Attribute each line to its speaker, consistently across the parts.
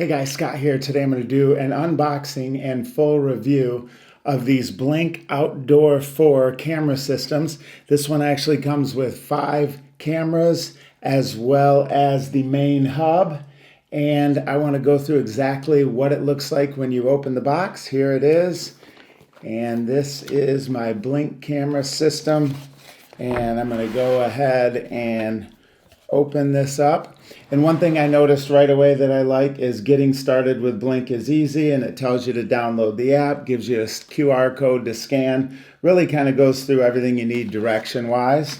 Speaker 1: Hey guys, Scott here. Today I'm going to do an unboxing and full review of these Blink Outdoor 4 camera systems. This one actually comes with 5 cameras as well as the main hub. And I want to go through exactly what it looks like when you open the box. Here it is. And this is my Blink camera system. And I'm going to go ahead and open this up. And one thing I noticed right away that I like is getting started with Blink is easy, and it tells you to download the app, gives you a QR code to scan, really kind of goes through everything you need direction-wise.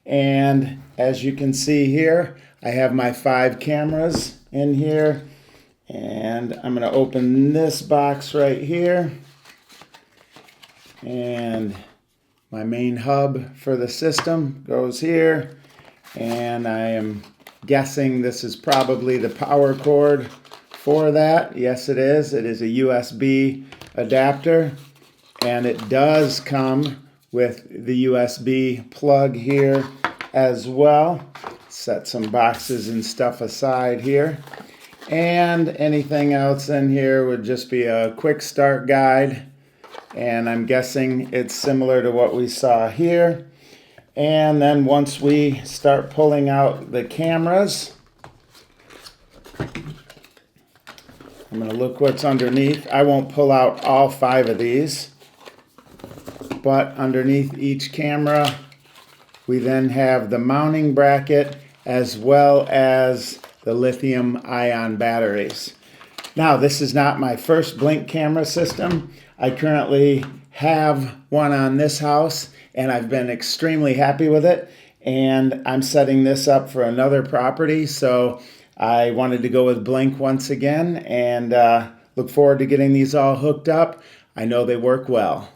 Speaker 1: And as you can see here, I have my 5 cameras in here, and I'm going to open this box right here. And my main hub for the system goes here. And I am guessing this is probably the power cord for that. Yes, it is. It is a USB adapter. And it does come with the USB plug here as well. Set some boxes and stuff aside here. And anything else in here would just be a quick start guide. And I'm guessing it's similar to what we saw here. And then once we start pulling out the cameras, I'm going to look what's underneath. I won't pull out all 5 of these, but underneath each camera, we then have the mounting bracket as well as the lithium-ion batteries. Now, this is not my first Blink camera system. I currently have one on this house, and I've been extremely happy with it. And I'm setting this up for another property, so I wanted to go with Blink once again, and look forward to getting these all hooked up. I know they work well.